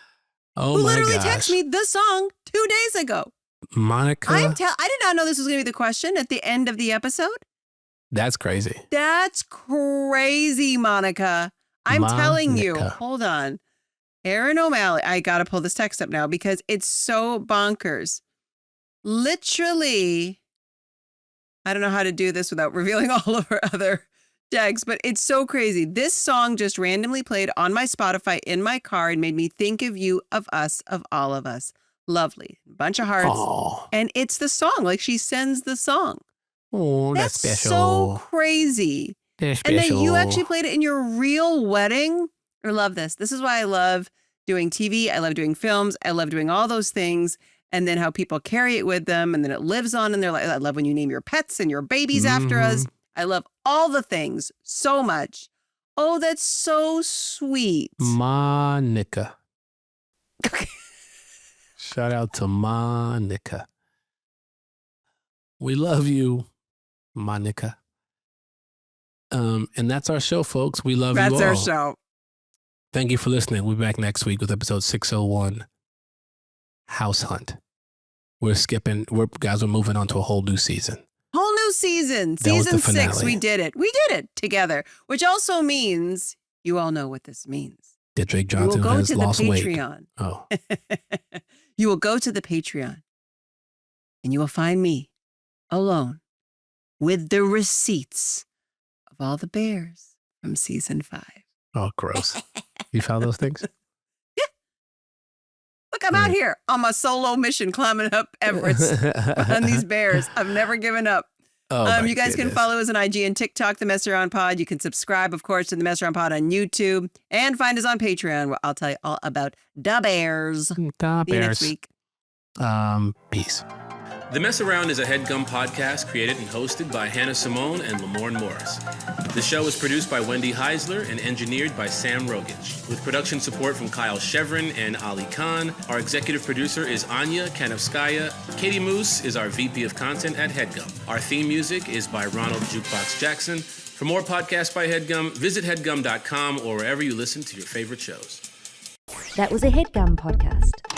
Speaker 4: Oh
Speaker 5: who
Speaker 4: my
Speaker 5: literally
Speaker 4: gosh.
Speaker 5: texted me the song 2 days ago.
Speaker 4: Monica,
Speaker 5: I did not know this was going to be the question at the end of the episode.
Speaker 4: that's crazy.
Speaker 5: That's crazy, Monica. I'm telling you.
Speaker 4: Monica.
Speaker 5: Hold on. Aaron O'Malley. I got to pull this text up now because it's so bonkers. Literally, I don't know how to do this without revealing all of our other tags, but it's so crazy. This song just randomly played on my Spotify in my car and made me think of you, of us, of all of us. Lovely. Bunch of hearts.
Speaker 4: Oh,
Speaker 5: And it's the song. Like she sends the song.
Speaker 4: that's
Speaker 5: That's
Speaker 4: special.
Speaker 5: so crazy.
Speaker 4: That's
Speaker 5: And
Speaker 4: special.
Speaker 5: that you actually played it in your real wedding. I love this. This is why I love doing TV. I love doing films. I love doing all those things. And then how people carry it with them. And then it lives on in their life. I love when you name your pets and your babies after us. I love all the things so much. Oh, that's so sweet.
Speaker 4: Monica.
Speaker 5: Okay.
Speaker 4: Shout out to Monica. We love you, Monica. And that's our show, folks. We love you all.
Speaker 5: That's our show.
Speaker 4: Thank you for listening. We'll be back next week with episode 601, House Hunt. We're moving on to a whole new season.
Speaker 5: Whole new season.
Speaker 4: That was the
Speaker 5: Season 6.
Speaker 4: finale.
Speaker 5: We did it. We did it together, which also means you all know what this means.
Speaker 4: That Drake
Speaker 5: You will
Speaker 4: Johnson
Speaker 5: go
Speaker 4: has
Speaker 5: to the
Speaker 4: lost weight.
Speaker 5: Patreon.
Speaker 4: Oh,
Speaker 5: You will go to the Patreon and you will find me alone with the receipts of all the bears from season 5.
Speaker 4: Oh, gross. You found those things?
Speaker 5: Look, I'm out here on my solo mission climbing up Everest on these bears. I've never given up.
Speaker 4: Oh,
Speaker 5: You guys can follow us on IG and TikTok, The Mess Around Pod. You can subscribe, of course, to The Mess Around Pod on YouTube and find us on Patreon, where I'll tell you all about the bears. See you next week.
Speaker 4: Peace.
Speaker 2: The Mess Around is a HeadGum podcast created and hosted by Hannah Simone and Lamorne Morris. The show is produced by Wendy Heisler and engineered by Sam Rogich, with production support from Kyle Chevron and Ali Khan. Our executive producer is Anya Kanovskaya. Katie Moose is our VP of Content at HeadGum. Our theme music is by Ronald Jukebox Jackson. For more podcasts by HeadGum, visit headgum.com or wherever you listen to your favorite shows.
Speaker 1: That was a HeadGum podcast.